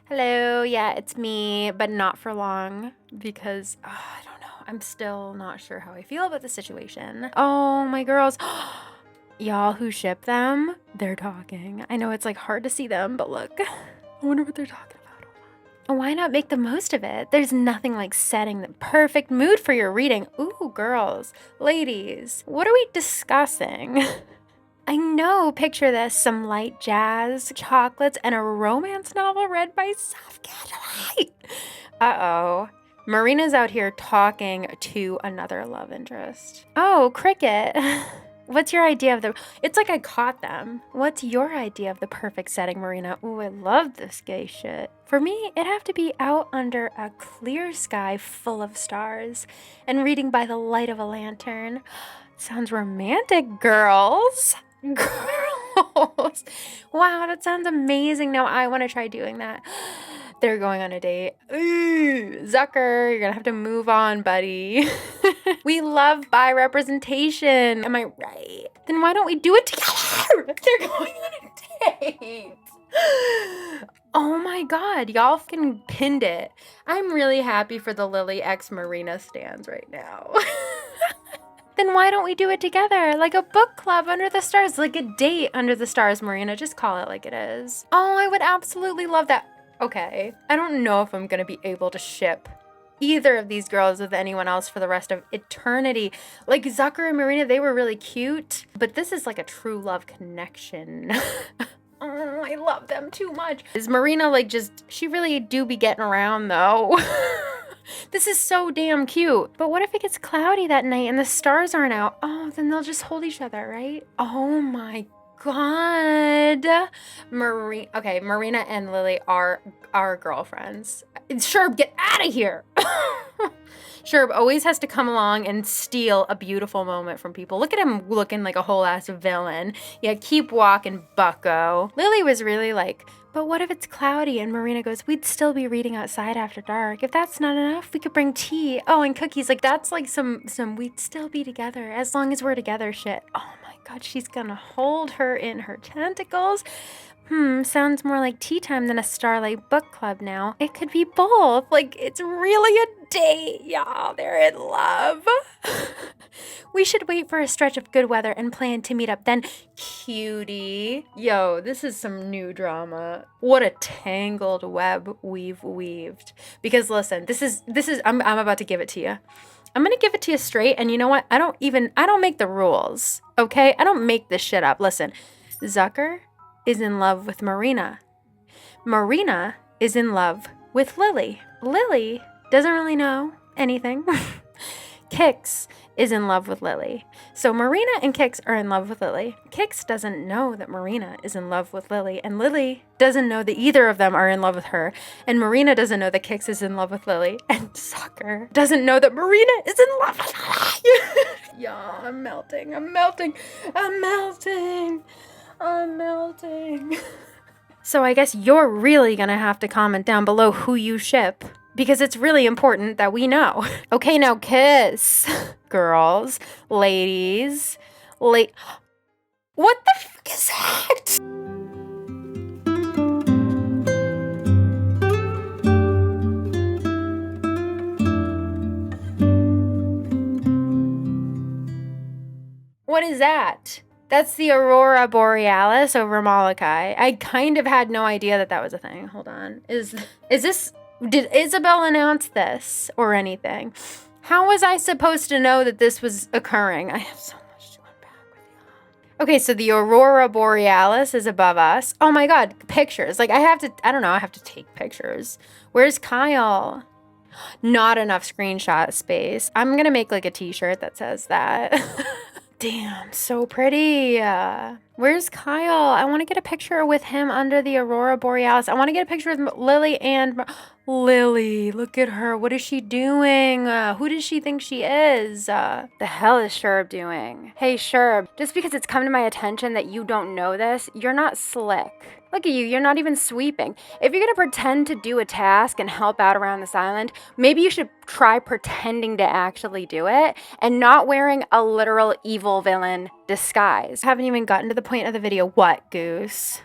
Hello, yeah, it's me, but not for long because I don't know. I'm still not sure how I feel about the situation. Oh, my girls. Y'all who ship them, they're talking. I know it's like hard to see them, but look. I wonder what they're talking about. Why not make the most of it? There's nothing like setting the perfect mood for your reading. Ooh, girls, ladies, what are we discussing? I know, picture this, some light jazz, chocolates, and a romance novel read by soft candlelight. Uh-oh. Marina's out here talking to another love interest. Oh, Cricket. What's your idea of the... It's like I caught them. What's your idea of the perfect setting, Marina? Ooh, I love this gay shit. For me, it'd have to be out under a clear sky full of stars and reading by the light of a lantern. Sounds romantic, girls. Girls. Wow, that sounds amazing. Now I want to try doing that. They're going on a date. Ooh, Zucker, you're gonna have to move on, buddy. We love bi representation. Am I right? Then why don't we do it together? They're going on a date. Oh my god, y'all fucking pinned it. I'm really happy for the Lily X Marina stands right now. Then why don't we do it together? Like a book club under the stars, like a date under the stars, Marina. Just call it like it is. Oh, I would absolutely love that. Okay, I don't know if I'm gonna be able to ship either of these girls with anyone else for the rest of eternity. Like Zucker and Marina, they were really cute, but this is like a true love connection. Oh, I love them too much. Is Marina like she really do be getting around though. This is so damn cute. But what if it gets cloudy that night and the stars aren't out? Oh, then they'll just hold each other, right? Oh my god. Marina and Lily are our girlfriends. Sherb, get out of here. Sherb always has to come along and steal a beautiful moment from people. Look at him looking like a whole ass villain. Yeah, keep walking, bucko. Lily was really like, but what if it's cloudy? And Marina goes, we'd still be reading outside after dark. If that's not enough, we could bring tea. Oh, and cookies. Like that's like some we'd still be together as long as we're together shit. Oh my god, she's gonna hold her in her tentacles. Sounds more like tea time than a Starlight book club now. It could be both. Like, it's really a date, y'all. They're in love. We should wait for a stretch of good weather and plan to meet up then. Cutie. Yo, this is some new drama. What a tangled web we've weaved. Because listen, this is I'm about to give it to you. I'm gonna give it to you straight, and you know what? I don't make the rules, okay? I don't make this shit up. Listen, Zucker is in love with Marina. Marina is in love with Lily. Lily doesn't really know anything. Kix is in love with Lily. So Marina and Kix are in love with Lily. Kix doesn't know that Marina is in love with Lily, and Lily doesn't know that either of them are in love with her, and Marina doesn't know that Kix is in love with Lily, and Zucker doesn't know that Marina is in love with Lily. Yeah, I'm melting. So I guess you're really gonna have to comment down below who you ship, because it's really important that we know. Okay, now kiss. Girls, ladies, what the fuck is that? What is that? That's the Aurora Borealis over Molokai. I kind of had no idea that was a thing. Hold on. Did Isabel announce this or anything? How was I supposed to know that this was occurring? I have so much to unpack with you. Okay, so the Aurora Borealis is above us. Oh my god, pictures. Like I have to take pictures. Where's Kyle? Not enough screenshot space. I'm gonna make like a t-shirt that says that. Damn, so pretty. Where's Kyle? I want to get a picture with him under the Aurora Borealis. I want to get a picture with Lily and... Lily, look at her. What is she doing? Who does she think she is? The hell is Sherb doing? Hey, Sherb, just because it's come to my attention that you don't know this, you're not slick. Look at you, you're not even sweeping. If you're gonna pretend to do a task and help out around this island, maybe you should try pretending to actually do it and not wearing a literal evil villain disguise. Haven't even gotten to the point of the video. What, Goose?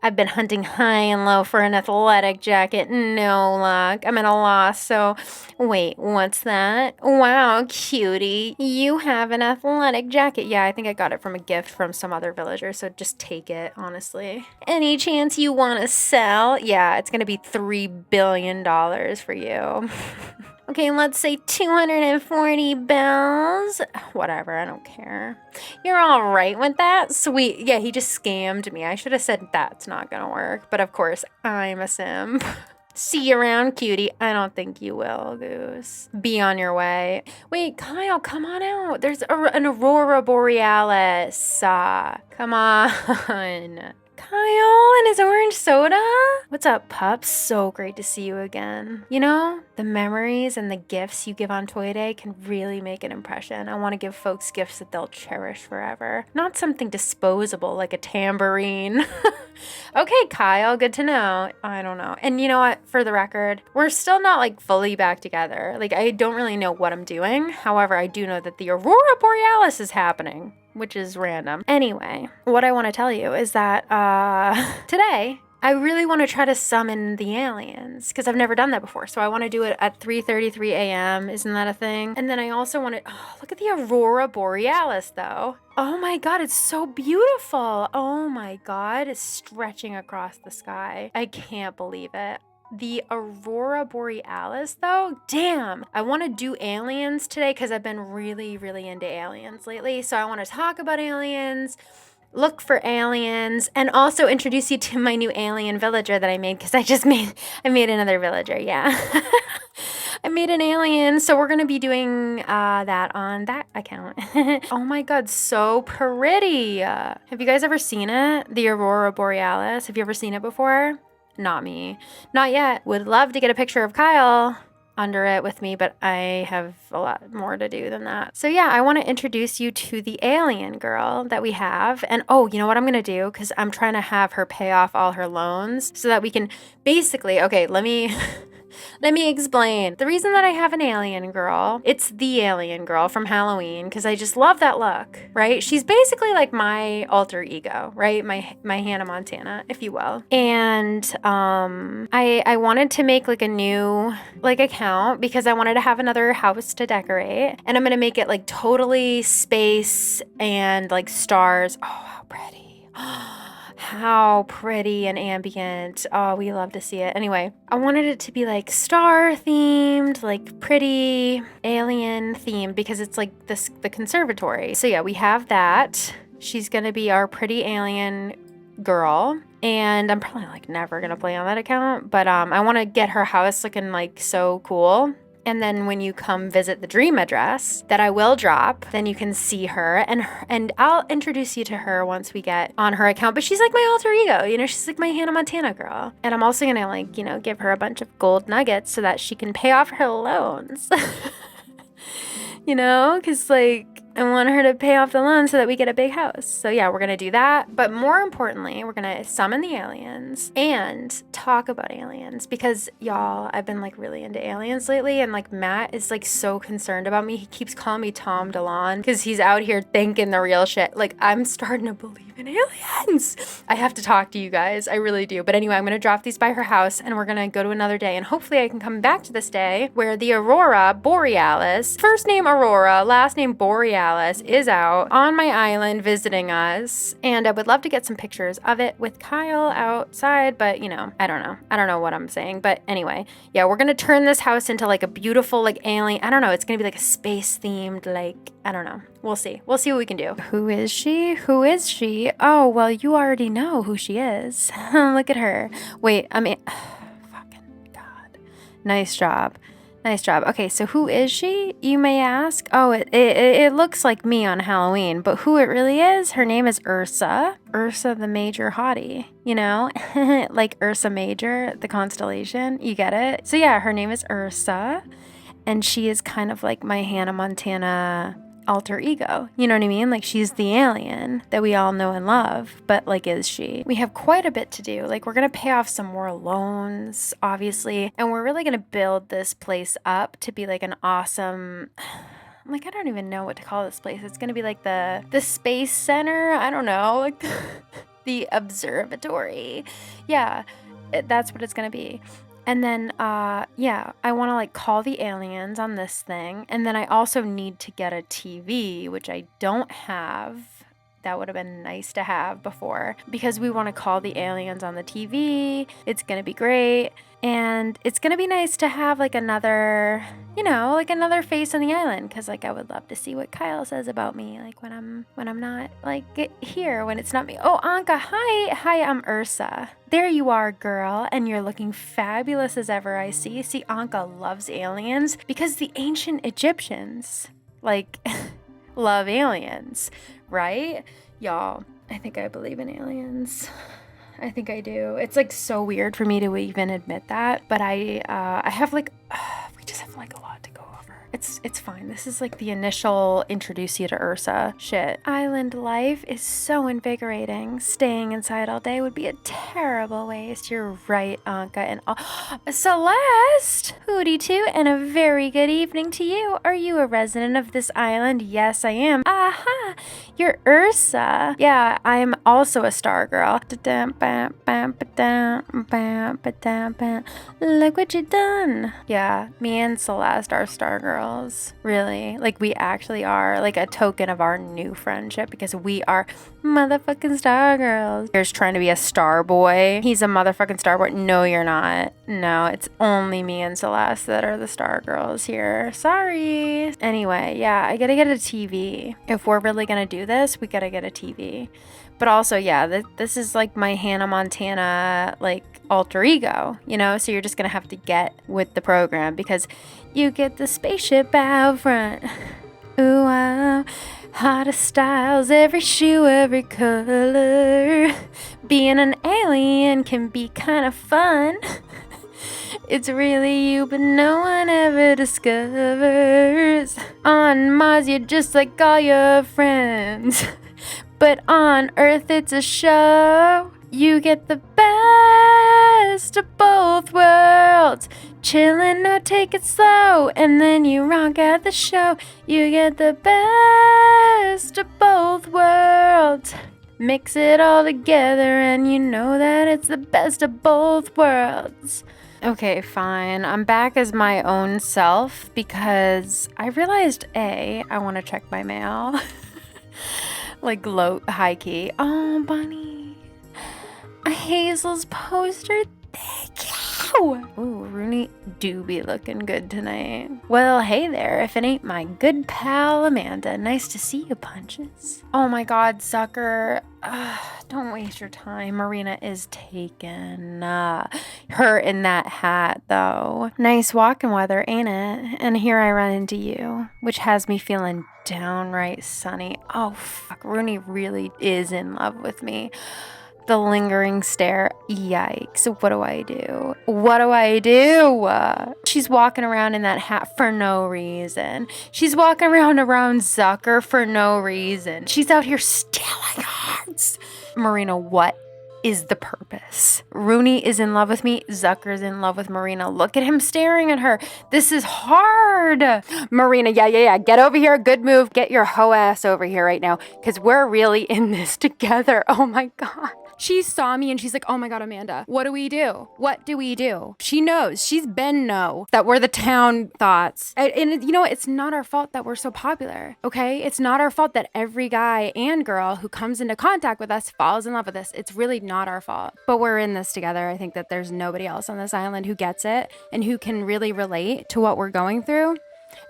I've been hunting high and low for an athletic jacket. No luck. I'm at a loss. So, wait, what's that? Wow, cutie. You have an athletic jacket. Yeah, I think I got it from a gift from some other villager. So just take it, honestly. Any chance you want to sell? Yeah, it's going to be $3 billion for you. Okay, let's say 240 bells. Whatever, I don't care. You're all right with that? Sweet. Yeah, he just scammed me. I should have said that's not gonna work. But of course, I'm a simp. See you around, cutie. I don't think you will, Goose. Be on your way. Wait, Kyle, come on out. There's an Aurora Borealis. Come on. Kyle and his orange soda? What's up, pups? So great to see you again. You know, the memories and the gifts you give on Toy Day can really make an impression. I want to give folks gifts that they'll cherish forever. Not something disposable like a tambourine. Okay, Kyle, good to know. I don't know. And you know what? For the record, we're still not like fully back together. Like, I don't really know what I'm doing. However, I do know that the Aurora Borealis is happening, which is random. Anyway, what I want to tell you is that today, I really want to try to summon the aliens because I've never done that before. So I want to do it at 3:33 a.m. Isn't that a thing? And then I also want to, look at the Aurora Borealis though. Oh my God, it's so beautiful. Oh my God, it's stretching across the sky. I can't believe it. The Aurora Borealis though, damn. I want to do aliens today because I've been really, really into aliens lately. So I want to talk about aliens, look for aliens, and also introduce you to my new alien villager that I made because I made another villager, yeah. I made an alien, so we're gonna be doing that on that account. Oh my God, so pretty. Have you guys ever seen it? The Aurora Borealis, have you ever seen it before? Not me. Not yet. Would love to get a picture of Kyle under it with me, but I have a lot more to do than that. So yeah, I want to introduce you to the alien girl that we have. And oh, you know what I'm going to do? Because I'm trying to have her pay off all her loans so that we can basically, okay, let me explain. The reason that I have an alien girl, it's the alien girl from Halloween, because I just love that look, right? She's basically like my alter ego, right? My Hannah Montana, if you will. And I wanted to make like a new like account because I wanted to have another house to decorate. And I'm gonna make it like totally space and like stars. Oh, how pretty. How pretty and ambient. Oh, we love to see it. Anyway, I wanted it to be like star themed, like pretty alien themed because it's like the conservatory. So yeah, we have that. She's gonna be our pretty alien girl. And I'm probably like never gonna play on that account, but I want to get her house looking like so cool. And then when you come visit the dream address that I will drop, then you can see her and I'll introduce you to her once we get on her account. But she's like my alter ego, you know, she's like my Hannah Montana girl. And I'm also gonna like, you know, give her a bunch of gold nuggets so that she can pay off her loans. You know, because like I want her to pay off the loan so that we get a big house. So yeah, we're gonna do that. But more importantly, we're gonna summon the aliens and talk about aliens because y'all, I've been like really into aliens lately, and like Matt is like so concerned about me. He keeps calling me Tom DeLonge because he's out here thinking the real shit. Like I'm starting to believe in aliens. I have to talk to you guys. I really do. But anyway, I'm gonna drop these by her house and we're gonna go to another day, and hopefully I can come back to this day where the Aurora Borealis, first name Aurora, last name Borealis, is out on my island visiting us, and I would love to get some pictures of it with Kyle outside, but you know, I don't know what I'm saying, but anyway, yeah, we're gonna turn this house into like a beautiful like alien, I don't know, it's gonna be like a space themed, like, I don't know, we'll see what we can do. Who is she? Oh, well, you already know who she is. Look at her. Wait, I mean, fucking God, nice job. Okay, so who is she, you may ask? Oh, it looks like me on Halloween, but who it really is, her name is Ursa. Ursa the Major Hottie, you know? Like Ursa Major, the constellation, you get it? So yeah, her name is Ursa, and she is kind of like my Hannah Montana alter ego, you know what I mean? Like she's the alien that we all know and love, but like is she? We have quite a bit to do. Like we're gonna pay off some more loans, obviously, and we're really gonna build this place up to be like an awesome, like I don't even know what to call this place. It's gonna be like the space center, I don't know, like The observatory. Yeah, that's what it's gonna be. And then, yeah, I want to like call the aliens on this thing. And then I also need to get a TV, which I don't have. That would have been nice to have before, because we want to call the aliens on the TV. It's going to be great. And it's going to be nice to have like another, like another face on the island. Cause like I would love to see what Kyle says about me. Like when I'm not like here, when it's not me. Oh, Anka, hi. Hi, I'm Ursa. There you are, girl. And you're looking fabulous as ever, I see. See, Anka loves aliens because the ancient Egyptians, like, love aliens, right? Y'all, I think I believe in aliens. I think I do. It's like so weird for me to even admit that, but I have like, we just have like a lot to go over. It's fine. This is like the initial introduce you to Ursa shit. Island life is so invigorating. Staying inside all day would be a terrible waste. You're right, Anka. And Celeste! Hooty too, and a very good evening to you. Are you a resident of this island? Yes, I am. Aha! You're Ursa. Yeah, I'm also a star girl. Look what you done. Yeah, me and Celeste are star girls. Really. Like, we actually are. Like, a token of our new friendship, because we are motherfucking star girls. Here's trying to be a star boy. He's a motherfucking star boy. No, you're not. No, it's only me and Celeste that are the star girls here. Sorry. Anyway, yeah, I gotta get a TV. If we're really gonna do this, we gotta get a TV. But also, yeah, this is like my Hannah Montana, like, alter ego, so you're just gonna have to get with the program, because you get the spaceship out front. Ooh, wow. Hottest styles, every shoe, every color. Being an alien can be kind of fun. It's really you, but no one ever discovers. On Mars, you're just like all your friends. But on Earth, it's a show. You get the best of both worlds. Chillin', no, take it slow. And then you rock at the show. You get the best of both worlds. Mix it all together and you know that it's the best of both worlds. Okay, fine. I'm back as my own self because I realized I want to check my mail. Like low, high key. Oh, bunny. A Hazel's poster. Thank you. Ooh, Rooney do be looking good tonight. Well, hey there. If it ain't my good pal Amanda. Nice to see you, Punches. Oh my God, sucker. Don't waste your time. Marina is taken. Her in that hat, though. Nice walking weather, ain't it? And here I run into you, which has me feeling downright sunny. Oh, fuck. Rooney really is in love with me. The lingering stare. Yikes. What do I do? What do I do? She's walking around in that hat for no reason. She's walking around Zucker for no reason. She's out here stealing hearts. Marina, what is the purpose? Rooney is in love with me. Zucker's in love with Marina. Look at him staring at her. This is hard. Marina, yeah. Get over here. Good move. Get your hoe ass over here right now, because we're really in this together. Oh my God. She saw me and she's like, oh my God, Amanda, what do we do? What do we do? She knows. She's been know that we're the town thoughts. And you know what? It's not our fault that we're so popular, okay? It's not our fault that every guy and girl who comes into contact with us falls in love with us. It's really not our fault. But we're in this together. I think that there's nobody else on this island who gets it and who can really relate to what we're going through.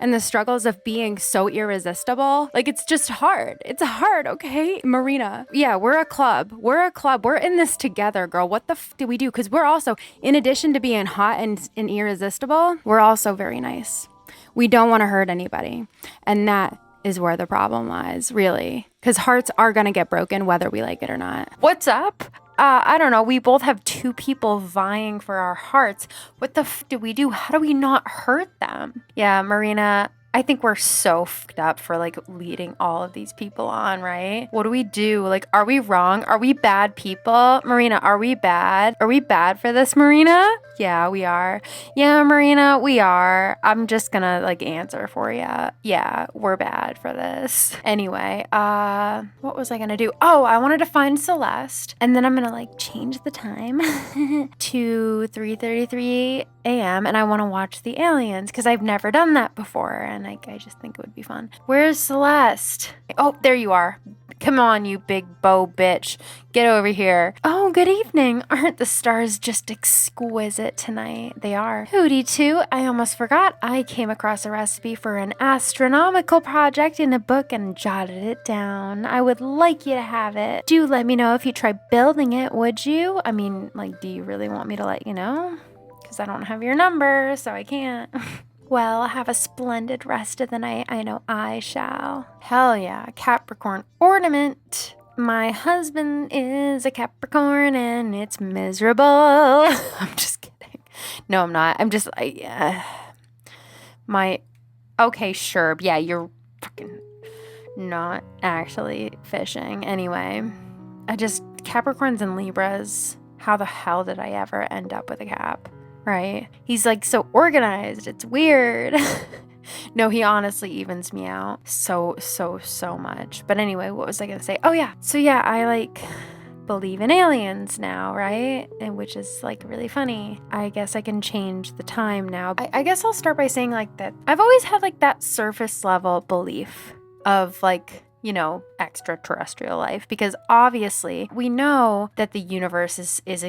And the struggles of being so irresistible. Like, it's just hard. It's hard, okay? Marina. Yeah, we're a club. We're in this together, girl. What the f do we do? Because we're also, in addition to being hot and irresistible, we're also very nice. We don't want to hurt anybody. And that is where the problem lies, really. Because hearts are going to get broken whether we like it or not. What's up? I don't know. We both have two people vying for our hearts. What the f do we do? How do we not hurt them? Yeah, Marina, I think we're so fucked up for like leading all of these people on, right? What do we do? Like, are we wrong? Are we bad people? Marina, are we bad? Are we bad for this, Marina? Yeah, we are. Yeah, Marina, we are. I'm just gonna like answer for you. Yeah, we're bad for this. Anyway, what was I gonna do? Oh, I wanted to find Celeste, and then I'm gonna like change the time to 3:33 a.m. and I want to watch the aliens because I've never done that before, and I just think it would be fun. Where's Celeste? Oh, there you are. Come on, you big bow bitch. Get over here. Oh, good evening. Aren't the stars just exquisite tonight? They are. Hootie too. I almost forgot. I came across a recipe for an astronomical project in a book and jotted it down. I would like you to have it. Do let me know if you try building it, would you? I mean, like, do you really want me to let you know? Because I don't have your number, so I can't. Well, have a splendid rest of the night. I know I shall. Hell yeah, Capricorn ornament. My husband is a Capricorn and it's miserable. I'm just kidding. No, I'm not. I'm just, okay, sherb. Yeah, you're fucking not actually fishing. Anyway, Capricorns and Libras. How the hell did I ever end up with a Cap? Right? He's like so organized. It's weird. No, he honestly evens me out so much. But anyway, what was I going to say? Oh yeah. So yeah, I like believe in aliens now, right? And which is like really funny. I guess I can change the time now. I guess I'll start by saying like that I've always had like that surface level belief of like, you know, extraterrestrial life, because obviously we know that the universe is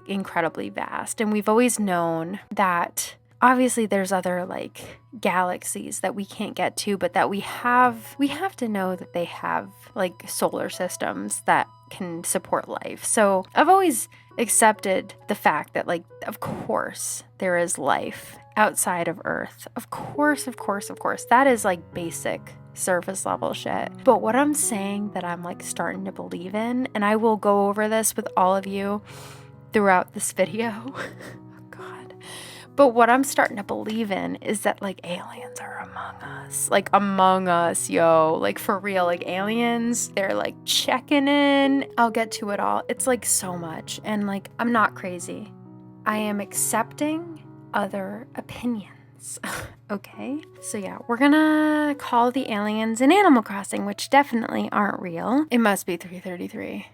incredibly vast, and we've always known that obviously there's other like galaxies that we can't get to, but that we have to know that they have like solar systems that can support life. So I've always accepted the fact that like, of course there is life outside of Earth. Of course. That is like basic surface level shit. But what I'm saying that I'm like starting to believe in, and I will go over this with all of you throughout this video. Oh God. But what I'm starting to believe in is that like aliens are among us, yo. Like for real, like aliens, they're like checking in. I'll get to it all. It's like so much. And like, I'm not crazy. I am accepting other opinions. Okay, so yeah, we're gonna call the aliens in Animal Crossing, which definitely aren't real. It must be 3:33.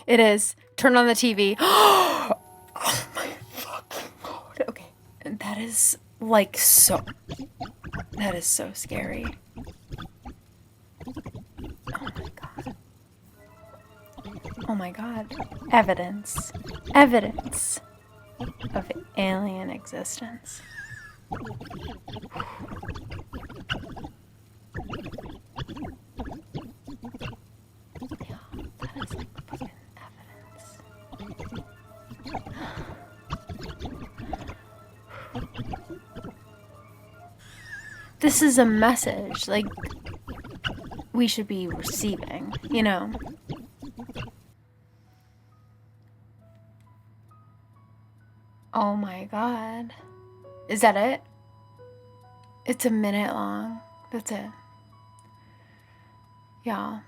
It is. Turn on the TV. Oh my fucking God. Okay, that is like so. That is so scary. Oh my God. Oh my God. Evidence of alien existence. Yeah, that is like fucking evidence. This is a message like we should be receiving, you know? Oh my God. Is that it? It's a minute long. That's it. Yeah.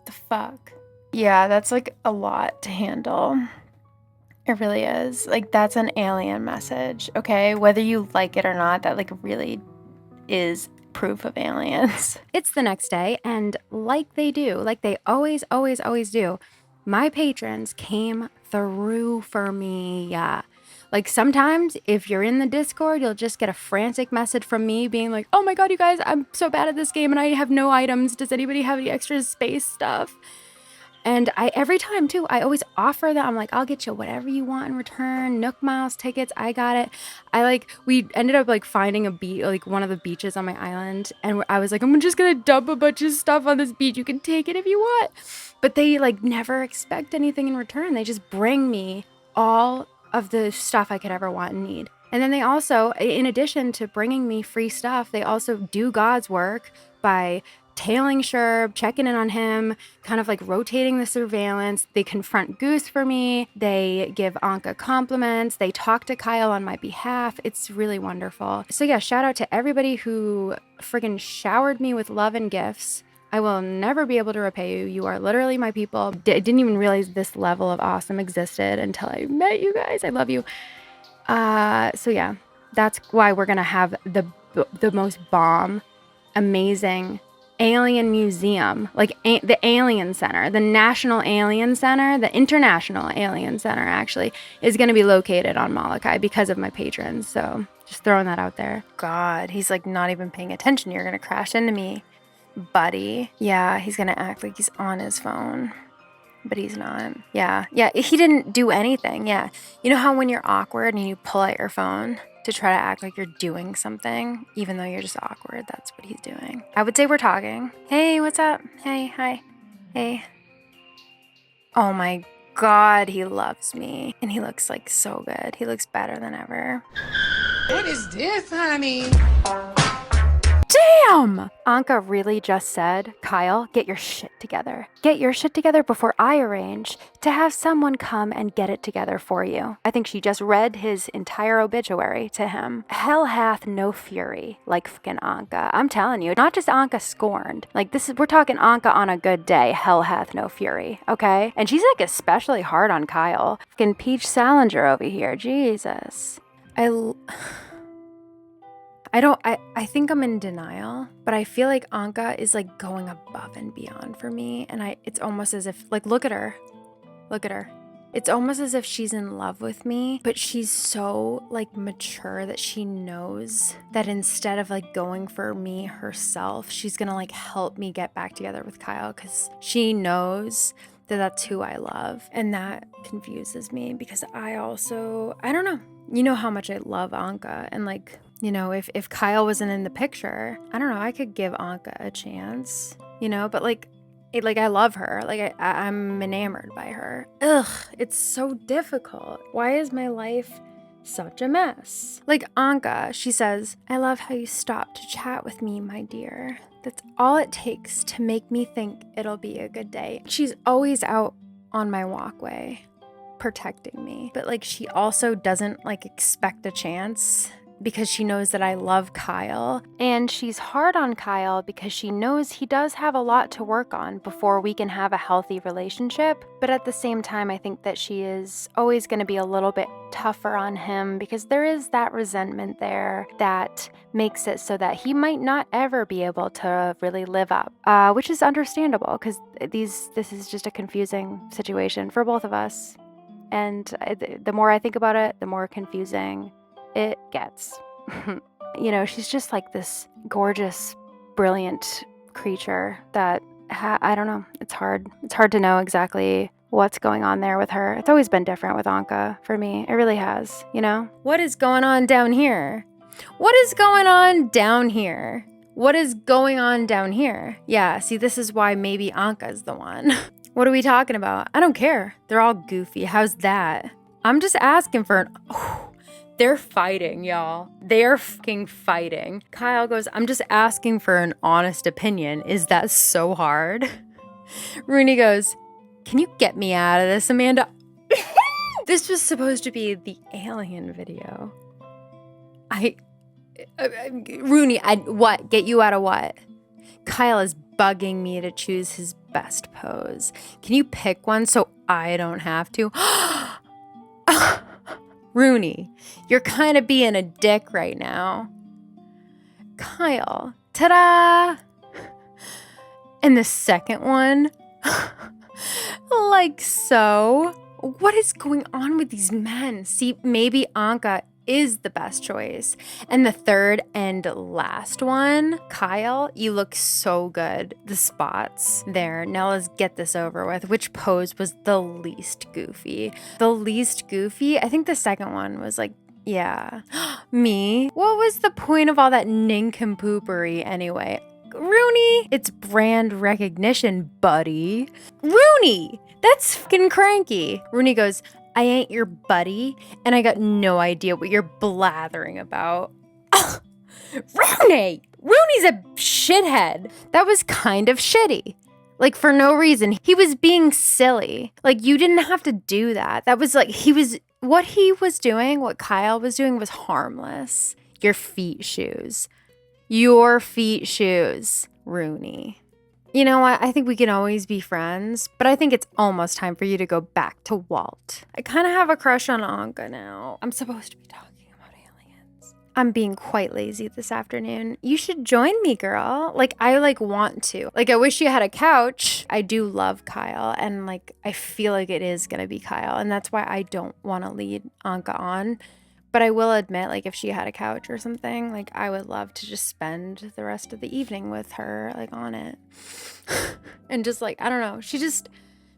The fuck? Yeah, that's like a lot to handle. It really is. Like, that's an alien message, okay? Whether you like it or not, that like really is proof of aliens. It's the next day, and like they always do, my patrons came through for me. Yeah. Like sometimes if you're in the Discord, you'll just get a frantic message from me being like, oh my God, you guys, I'm so bad at this game and I have no items. Does anybody have any extra space stuff? And every time too, I always offer that. I'm like, I'll get you whatever you want in return. Nook Miles tickets, I got it. We ended up like finding a beach, like one of the beaches on my island. And I was like, I'm just gonna dump a bunch of stuff on this beach. You can take it if you want. But they like never expect anything in return. They just bring me all of the stuff I could ever want and need. And then they also, in addition to bringing me free stuff, they also do God's work by tailing Sherb, checking in on him, kind of like rotating the surveillance. They confront Goose for me. They give Anka compliments. They talk to Kyle on my behalf. It's really wonderful. So yeah, shout out to everybody who friggin' showered me with love and gifts. I will never be able to repay you. You are literally my people. I didn't even realize this level of awesome existed until I met you guys. I love you. So yeah, that's why we're gonna have the most bomb, amazing alien museum, like the Alien Center, the National Alien Center, the International Alien Center actually is going to be located on Molokai because of my patrons. So just throwing that out there. God, he's like not even paying attention. You're going to crash into me, buddy. Yeah, he's going to act like he's on his phone, but he's not. Yeah, he didn't do anything. Yeah. You know how when you're awkward and you pull out your phone to try to act like you're doing something, even though you're just awkward? That's what he's doing. I would say we're talking. Hey, what's up? Hey, hi. Hey. Oh my God, he loves me. And he looks like so good. He looks better than ever. What is this, honey? Damn! Anka really just said, Kyle, get your shit together. Get your shit together before I arrange to have someone come and get it together for you. I think she just read his entire obituary to him. Hell hath no fury like fucking Anka. I'm telling you, not just Anka scorned. Like we're talking Anka on a good day. Hell hath no fury, okay? And she's like especially hard on Kyle. Fucking Peach Salinger over here, Jesus. I think I'm in denial, but I feel like Anka is like going above and beyond for me. And it's almost as if, like, look at her. It's almost as if she's in love with me, but she's so like mature that she knows that instead of like going for me herself, she's gonna like help me get back together with Kyle because she knows that that's who I love. And that confuses me because I don't know. You know how much I love Anka, and like, you know, if Kyle wasn't in the picture, I don't know, I could give Anka a chance, you know, but like I love her. Like I'm enamored by her. Ugh, it's so difficult. Why is my life such a mess? Like Anka, she says, I love how you stopped to chat with me, my dear. That's all it takes to make me think it'll be a good day. She's always out on my walkway, protecting me. But like she also doesn't like expect a chance because she knows that I love Kyle. And she's hard on Kyle because she knows he does have a lot to work on before we can have a healthy relationship. But at the same time, I think that she is always going to be a little bit tougher on him because there is that resentment there that makes it so that he might not ever be able to really live up, which is understandable because this is just a confusing situation for both of us. And the more I think about it, the more confusing it gets. You know, she's just like this gorgeous, brilliant creature that I don't know. It's hard to know exactly what's going on there with her. It's always been different with Anka for me. It really has, you know? What is going on down here? What is going on down here? What is going on down here? Yeah, see, this is why maybe Anka's the one. What are we talking about? I don't care. They're all goofy. How's that? I'm just asking for an... They're fighting, y'all. They're fucking fighting. Kyle goes, I'm just asking for an honest opinion. Is that so hard? Rooney goes, can you get me out of this, Amanda? This was supposed to be the alien video. Rooney, what? Get you out of what? Kyle is bugging me to choose his best pose. Can you pick one so I don't have to? Rooney, you're kind of being a dick right now. Kyle, ta-da! And the second one, like so. What is going on with these men? See, maybe Anka is the best choice. And the third and last one, Kyle, you look so good. The spots there. Now let's get this over with. Which pose was the least goofy? The least goofy? I think the second one was like, yeah. Me? What was the point of all that nincompoopery anyway? Rooney, it's brand recognition, buddy. Rooney, that's fucking cranky. Rooney goes, I ain't your buddy, and I got no idea what you're blathering about. Rooney's a shithead. That was kind of shitty. Like, for no reason. He was being silly. Like, you didn't have to do that. That was like, what Kyle was doing was harmless. Your feet shoes, Rooney. You know what? I think we can always be friends, but I think it's almost time for you to go back to Walt. I kind of have a crush on Anka now. I'm supposed to be talking about aliens. I'm being quite lazy this afternoon. You should join me, girl. Like, I want to. Like, I wish you had a couch. I do love Kyle, and like, I feel like it is gonna be Kyle, and that's why I don't want to lead Anka on. But I will admit, like, if she had a couch or something, like, I would love to just spend the rest of the evening with her, like, on it. And just, like, I don't know. She just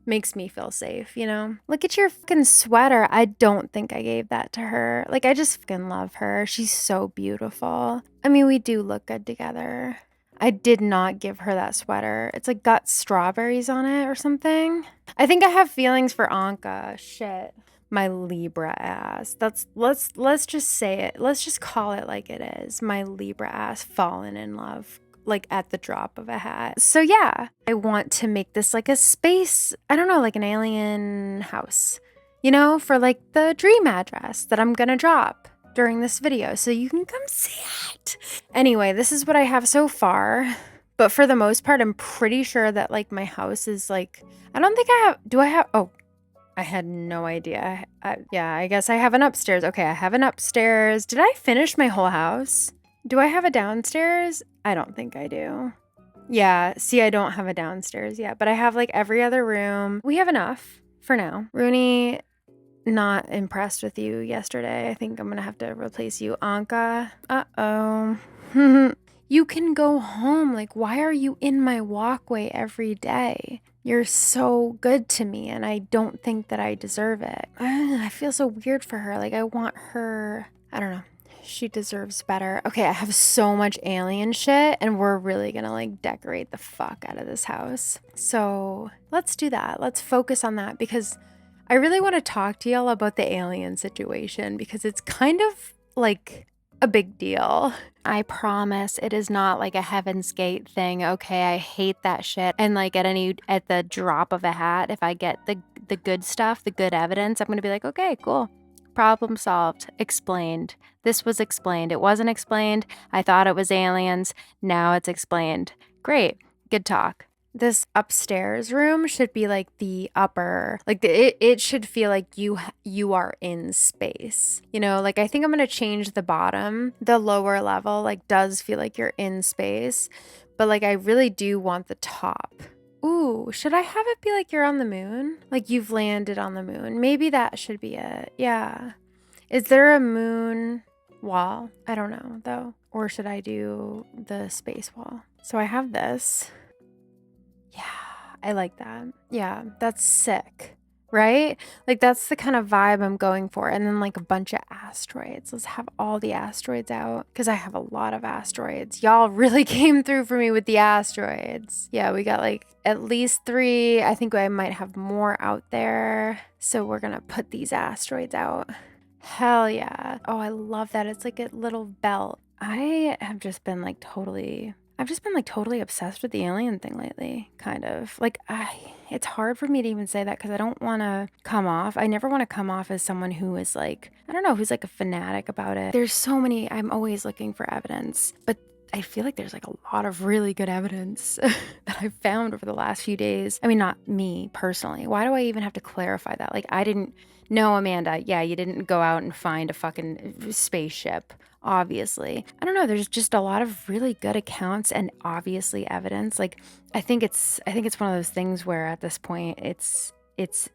makes me feel safe, you know? Look at your fucking sweater. I don't think I gave that to her. Like, I just fucking love her. She's so beautiful. I mean, we do look good together. I did not give her that sweater. It's, like, got strawberries on it or something. I think I have feelings for Anka. Shit. My Libra ass. Let's just say it. Let's just call it like it is. My Libra ass fallen in love, like at the drop of a hat. So yeah, I want to make this like a space, I don't know, like an alien house, you know, for like the dream address that I'm gonna drop during this video. So you can come see it. Anyway, this is what I have so far. But for the most part, I'm pretty sure that like my house is like, I don't think I have, do I have, oh, I had no idea. Yeah, I guess I have an upstairs. Okay, I have an upstairs. Did I finish my whole house? Do I have a downstairs? I don't think I do. Yeah, see, I don't have a downstairs yet, but I have like every other room. We have enough for now. Rooney, not impressed with you yesterday. I think I'm gonna have to replace you. Anka, uh-oh. You can go home. Like, why are you in my walkway every day? You're so good to me, and I don't think that I deserve it. I feel so weird for her. Like, I want her, I don't know. She deserves better. Okay, I have so much alien shit, and we're really gonna like decorate the fuck out of this house. So let's do that. Let's focus on that, because I really want to talk to y'all about the alien situation, because it's kind of like a big deal. I promise it is not like a Heaven's Gate thing. Okay, I hate that shit. And like at the drop of a hat, if I get the good stuff, the good evidence, I'm gonna be like, okay, cool. Problem solved. Explained. This was explained. It wasn't explained. I thought it was aliens. Now it's explained. Great. Good talk. This upstairs room should be like the upper, like it should feel like you are in space, you know, like I think I'm gonna change the bottom. The lower level like does feel like you're in space, but like I really do want the top. Ooh, should I have it be like you're on the moon? Like you've landed on the moon. Maybe that should be it. Yeah. Is there a moon wall? I don't know though. Or should I do the space wall? So I have this. Yeah, I like that. Yeah, that's sick, right? Like that's the kind of vibe I'm going for. And then like a bunch of asteroids. Let's have all the asteroids out, because I have a lot of asteroids. Y'all really came through for me with the asteroids. Yeah, we got like at least 3. I think I might have more out there. So we're gonna put these asteroids out. Hell yeah. Oh, I love that. It's like a little belt. I've just been like totally obsessed with the alien thing lately, kind of. Like, it's hard for me to even say that, because I don't want to come off. I never want to come off as someone who is like, I don't know, who's like a fanatic about it. There's so many, I'm always looking for evidence, but I feel like there's like a lot of really good evidence that I've found over the last few days. I mean, not me personally. Why do I even have to clarify that? Like, I didn't know, Amanda. Yeah, you didn't go out and find a fucking spaceship. Obviously. I don't know, there's just a lot of really good accounts and obviously evidence. Like I think it's one of those things where at this point it's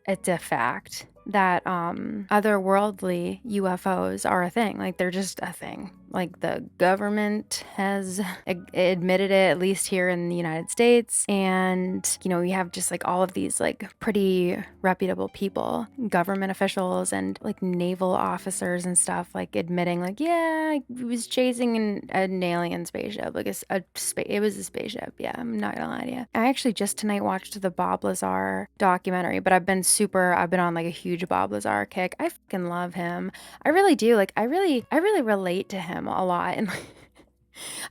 a fact that otherworldly UFOs are a thing. Like they're just a thing. Like the government has admitted it, at least here in the United States. And, you know, we have just like all of these like pretty reputable people, government officials and like naval officers and stuff, like admitting like, yeah, he was chasing an alien spaceship. Like it was a spaceship. Yeah, I'm not gonna lie to you. I actually just tonight watched the Bob Lazar documentary, but I've been on like a huge Bob Lazar kick. I fucking love him. I really do. Like I really relate to him a lot, and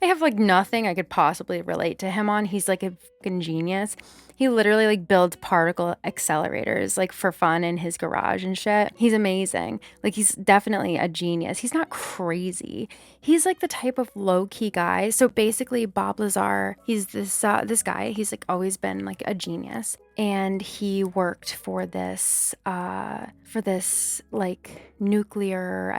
I have like nothing I could possibly relate to him on. He's like a fucking genius. He literally like builds particle accelerators like for fun in his garage and shit. He's amazing. Like he's definitely a genius. He's not crazy. He's like the type of low-key guy. So basically Bob Lazar, he's this guy. He's like always been like a genius. And he worked for this like nuclear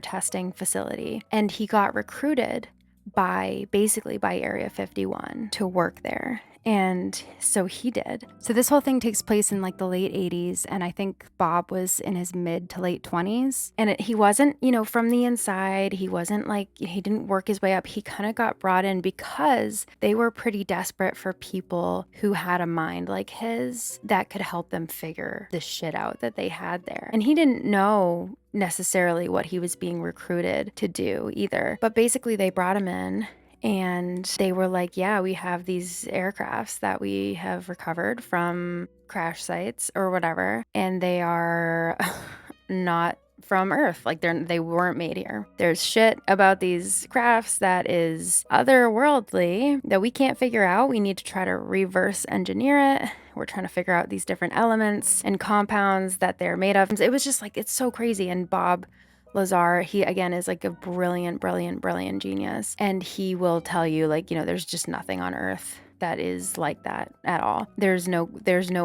testing facility. And he got recruited by Area 51 to work there. And so he did. So this whole thing takes place in like the late 80s. And I think Bob was in his mid to late 20s. And he wasn't, from the inside, he wasn't like, he didn't work his way up. He kind of got brought in because they were pretty desperate for people who had a mind like his that could help them figure the shit out that they had there. And he didn't know necessarily what he was being recruited to do either. But basically they brought him in and they were like, yeah, we have these aircrafts that we have recovered from crash sites or whatever, and they are not from Earth. Like they weren't made here. There's shit about these crafts that is otherworldly that we can't figure out. We need to try to reverse engineer it. We're trying to figure out these different elements and compounds that they're made of. It was just like, it's so crazy. And Bob Lazar, he again is like a brilliant genius. And he will tell you like, there's just nothing on Earth that is like that at all. There's no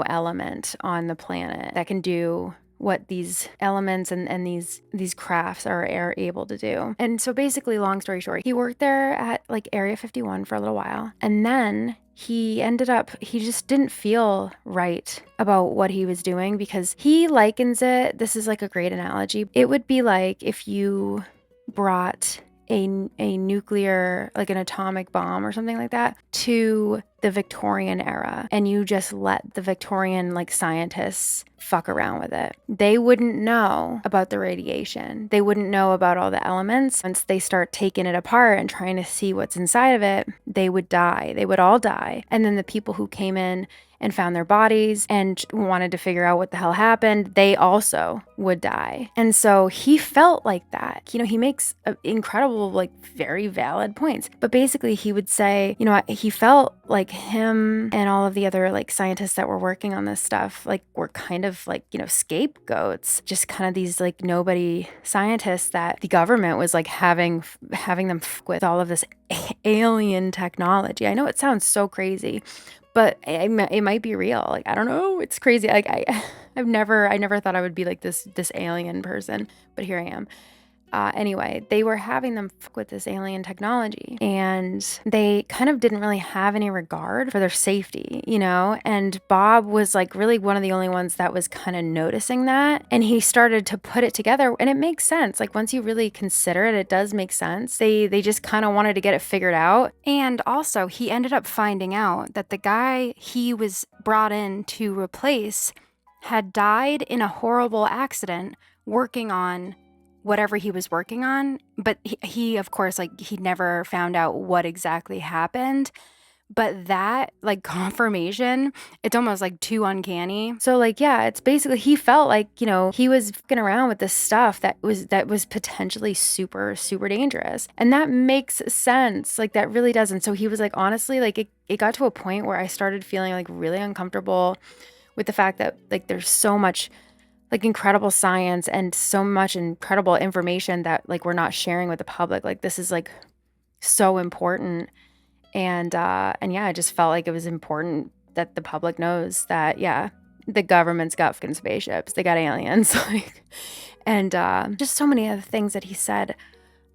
element on the planet that can do what these elements and these crafts are able to do. And so basically, long story short, he worked there at like Area 51 for a little while. And then he just didn't feel right about what he was doing, because he likens it, this is like a great analogy. It would be like if you brought a nuclear, like an atomic bomb or something like that, to the Victorian era, and you just let the Victorian like scientists fuck around with it. They wouldn't know about the radiation. They wouldn't know about all the elements. Once they start taking it apart and trying to see what's inside of it, they would die. They would all die. And then the people who came in and found their bodies and wanted to figure out what the hell happened, they also would die. And so he felt like that. He makes incredible, like very valid points. But basically he would say, he felt like him and all of the other like scientists that were working on this stuff, like were kind of like, scapegoats, just kind of these like nobody scientists that the government was like having them with all of this alien technology. I know it sounds so crazy, but it might be real. Like, I don't know. It's crazy. Like I never thought I would be like this alien person, but here I am. Anyway, they were having them fuck with this alien technology, and they kind of didn't really have any regard for their safety, and Bob was like really one of the only ones that was kind of noticing that, and he started to put it together, and it makes sense. Like once you really consider it, it does make sense. They just kind of wanted to get it figured out. And also he ended up finding out that the guy he was brought in to replace had died in a horrible accident working on whatever he was working on. But he of course, like, he never found out what exactly happened. But that, like, confirmation, it's almost like too uncanny. So like, yeah, it's basically, he felt like, he was fucking around with this stuff that was potentially super, super dangerous. And that makes sense. Like, that really does. And so he was like, honestly, like, it got to a point where I started feeling like really uncomfortable with the fact that like there's so much like incredible science and so much incredible information that like we're not sharing with the public. Like, this is like so important. And yeah, I just felt like it was important that the public knows that, yeah, the government's got fucking spaceships, they got aliens, like, and just so many other things that he said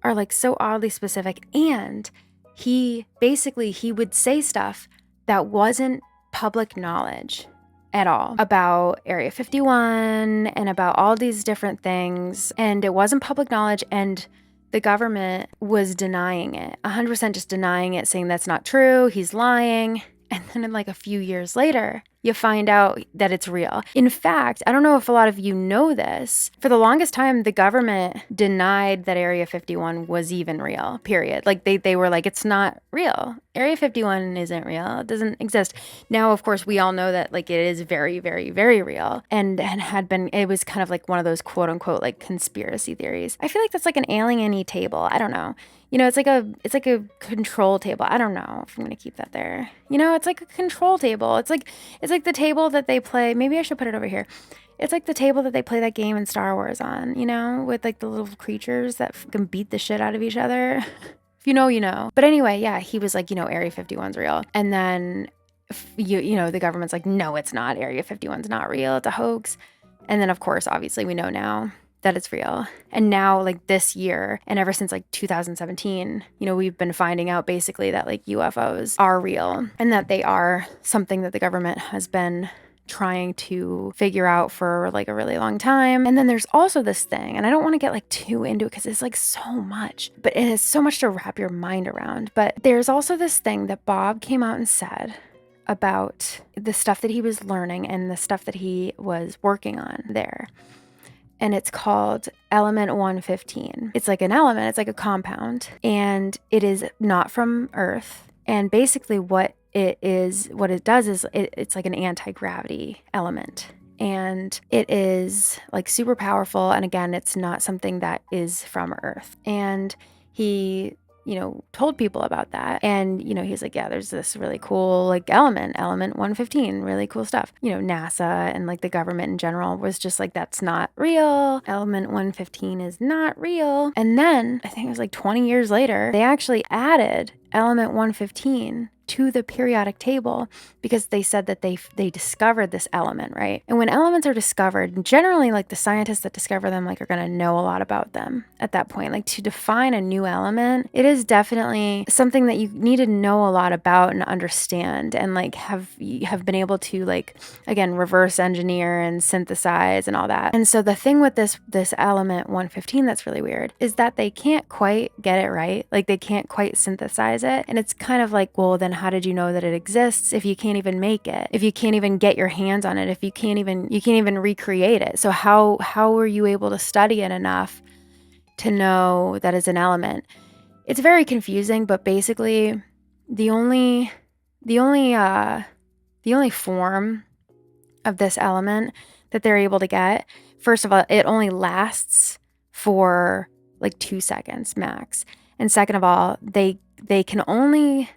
are like so oddly specific. And he would say stuff that wasn't public knowledge at all about Area 51 and about all these different things. And it wasn't public knowledge, and the government was denying it, 100% just denying it, saying that's not true, he's lying. And then like a few years later, you find out that it's real. In fact, I don't know if a lot of you know this, for the longest time, the government denied that Area 51 was even real, period. Like they were like, it's not real. Area 51 isn't real. It doesn't exist. Now, of course, we all know that like it is very, very, very real and had been, it was kind of like one of those quote unquote like conspiracy theories. I feel like that's like an alien-y table. I don't know. You know, it's like a control table. I don't know if I'm gonna keep that there. You know, it's like a control table. It's like the table that they play. Maybe I should put it over here. It's like the table that they play that game in Star Wars on, you know, with like the little creatures that can beat the shit out of each other. If you know, you know. But anyway, yeah, he was like, you know, Area 51's real. And then, you know, the government's like, no, it's not. Area 51's not real. It's a hoax. And then, of course, obviously, we know now that it's real. And now, like this year, and ever since like 2017, you know, we've been finding out basically that like UFOs are real and that they are something that the government has been trying to figure out for like a really long time. And then there's also this thing, and I don't want to get like too into it because it's like so much, but it is so much to wrap your mind around. But there's also this thing that Bob came out and said about the stuff that he was learning and the stuff that he was working on there. And it's called element 115. It's like an element, it's like a compound, and it is not from Earth. And basically what it does is it's like an anti-gravity element. And it is like super powerful. And again, it's not something that is from Earth. And he, you know, told people about that. And, you know, he's like, yeah, there's this really cool like element 115, really cool stuff. You know, NASA and like the government in general was just like, that's not real. Element 115 is not real. And then I think it was like 20 years later, they actually added element 115 to the periodic table because they said that they discovered this element, right? And when elements are discovered, generally like the scientists that discover them like are going to know a lot about them at that point. Like to define a new element, it is definitely something that you need to know a lot about and understand and like have been able to like, again, reverse engineer and synthesize and all that. And so the thing with this element 115 that's really weird is that they can't quite get it right. Like they can't quite synthesize it. And it's kind of like, well, then how did you know that it exists if you can't even make it? If you can't even get your hands on it, if you can't even recreate it. So how were you able to study it enough to know that it's an element? It's very confusing, but basically the only form of this element that they're able to get, first of all, it only lasts for like 2 seconds max. And second of all, they can only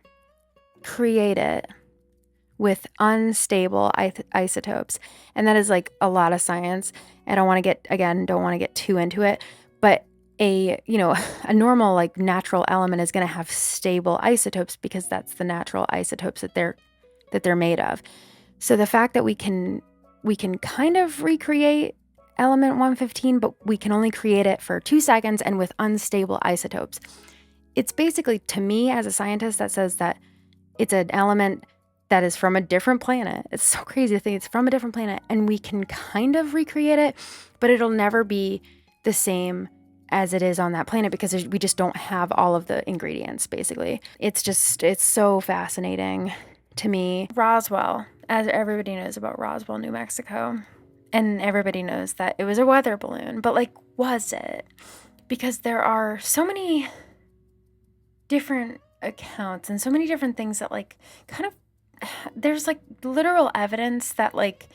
create it with unstable isotopes. And that is like a lot of science. I don't want to get too into it, but a normal like natural element is going to have stable isotopes because that's the natural isotopes that they're made of. So the fact that we can kind of recreate element 115, but we can only create it for 2 seconds and with unstable isotopes. It's basically, to me as a scientist, that says that it's an element that is from a different planet. It's so crazy to think it's from a different planet and we can kind of recreate it, but it'll never be the same as it is on that planet because we just don't have all of the ingredients, basically. It's so fascinating to me. Roswell, as everybody knows about Roswell, New Mexico, and everybody knows that it was a weather balloon, but like, was it? Because there are so many different accounts and so many different things that like kind of there's like literal evidence that like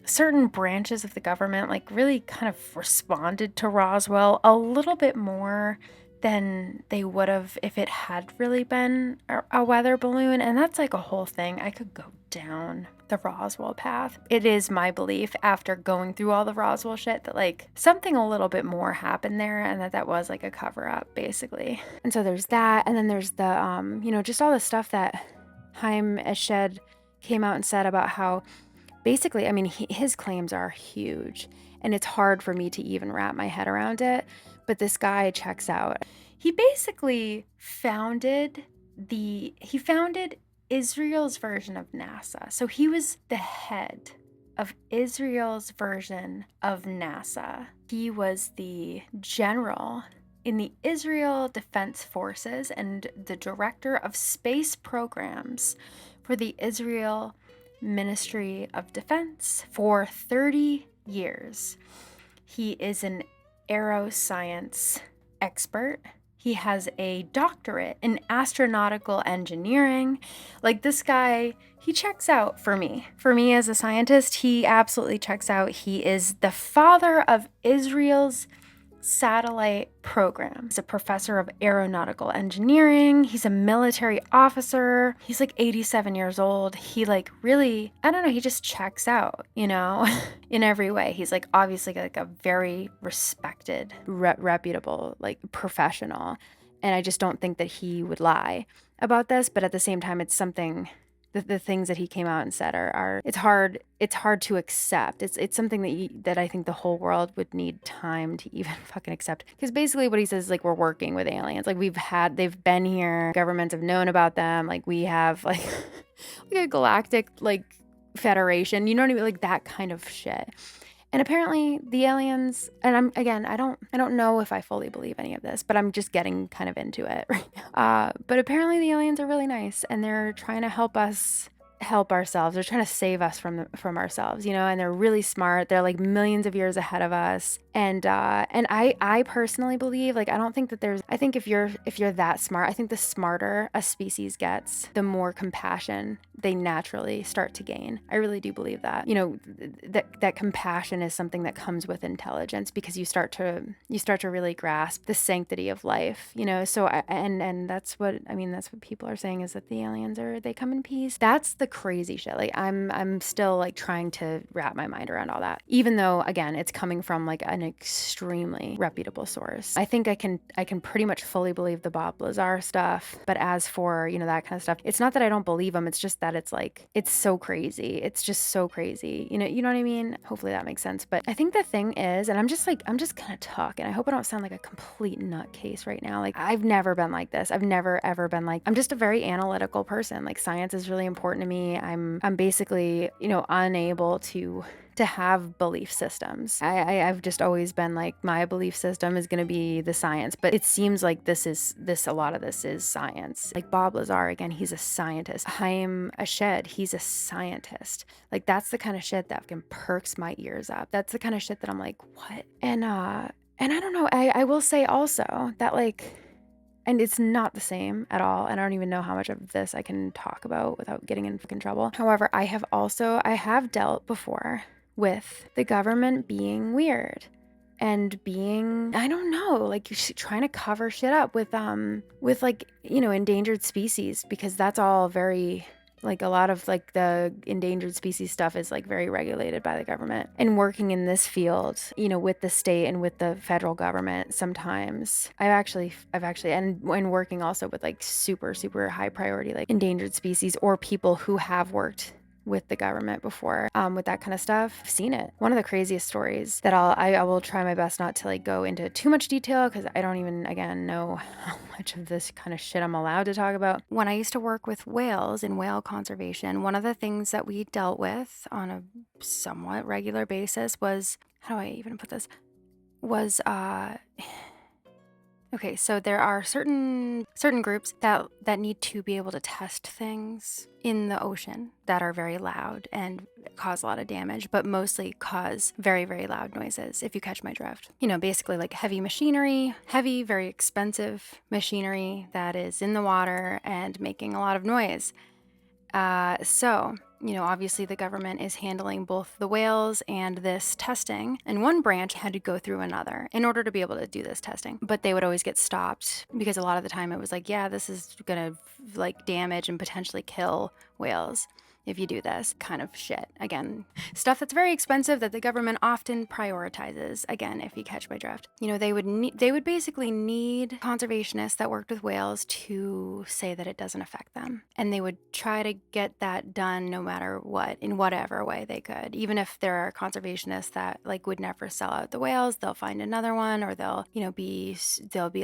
certain branches of the government like really kind of responded to Roswell a little bit more than they would have if it had really been a weather balloon. And that's like a whole thing. I could go down the Roswell path. It is my belief after going through all the Roswell shit that like something a little bit more happened there and that was like a cover up basically. And so there's that. And then there's the, just all the stuff that Haim Eshed came out and said about how basically, I mean, his claims are huge and it's hard for me to even wrap my head around it. But this guy checks out. He basically founded Israel's version of NASA. So he was the head of Israel's version of NASA. He was the general in the Israel Defense Forces and the director of space programs for the Israel Ministry of Defense for 30 years. He is an aeroscience expert. He has a doctorate in astronautical engineering. Like, this guy, he checks out for me. For me as a scientist, he absolutely checks out. He is the father of Israel's satellite program. He's a professor of aeronautical engineering. He's a military officer. He's like 87 years old. He like really, I don't know, he just checks out, you know, in every way. He's like obviously like a very respected, reputable, like professional. And I just don't think that he would lie about this. But at the same time, it's something, the things that he came out and said are it's hard to accept. It's something that I think the whole world would need time to even fucking accept. Because basically what he says is like, we're working with aliens. Like, they've been here, governments have known about them. Like, we have like like a galactic like federation, you know what I mean? Like that kind of shit. And apparently the aliens, and I don't know if I fully believe any of this, but I'm just getting kind of into it right now. But apparently the aliens are really nice, and they're trying to help us help ourselves. They're trying to save us from ourselves, you know, and they're really smart. They're like millions of years ahead of us. And I personally believe, like, I think if you're that smart, I think the smarter a species gets, the more compassion they naturally start to gain. I really do believe that. You know, that compassion is something that comes with intelligence, because you start to really grasp the sanctity of life, you know. So and that's what people are saying, is that the aliens they come in peace. That's the crazy shit. Like, I'm still like trying to wrap my mind around all that, even though again it's coming from like an extremely reputable source. I think I can pretty much fully believe the Bob Lazar stuff, but as for, you know, that kind of stuff, it's not that I don't believe him, it's just that it's like, it's so crazy. It's just so crazy. You know what I mean? Hopefully that makes sense. But I think the thing is, and I'm just kind of talking, I hope I don't sound like a complete nutcase right now. Like, I've never been like this. I've never ever been like, I'm just a very analytical person. Like, science is really important to me. I'm basically, you know, unable to have belief systems. I've just always been like, my belief system is going to be the science, but it seems like a lot of this is science. Like Bob Lazar, again, he's a scientist. Haim Ashed, he's a scientist. Like, that's the kind of shit that fucking perks my ears up. That's the kind of shit that I'm like, what? And I don't know. I will say also that, like, and it's not the same at all. And I don't even know how much of this I can talk about without getting in fucking trouble. However, I have dealt before with the government being weird and being, I don't know, like trying to cover shit up with like, you know, endangered species, because that's all very, like, a lot of like the endangered species stuff is like very regulated by the government. And working in this field, you know, with the state and with the federal government, sometimes I've actually and working also with like super high priority like endangered species, or people who have worked with the government before, with that kind of stuff. I've seen it. One of the craziest stories that I will try my best not to like go into too much detail, because I don't even, again, know how much of this kind of shit I'm allowed to talk about. When I used to work with whales in whale conservation, one of the things that we dealt with on a somewhat regular basis was, how do I even put this, was okay, so there are certain groups that need to be able to test things in the ocean that are very loud and cause a lot of damage, but mostly cause very, very loud noises, if you catch my drift. You know, basically like heavy machinery, very expensive machinery that is in the water and making a lot of noise. So, you know, obviously the government is handling both the whales and this testing, and one branch had to go through another in order to be able to do this testing. But they would always get stopped, because a lot of the time it was like, yeah, this is gonna like damage and potentially kill whales if you do this kind of shit. Again, stuff that's very expensive that the government often prioritizes. Again, if you catch my drift. You know, they would basically need conservationists that worked with whales to say that it doesn't affect them. And they would try to get that done no matter what, in whatever way they could. Even if there are conservationists that like would never sell out the whales, they'll find another one, or they'll be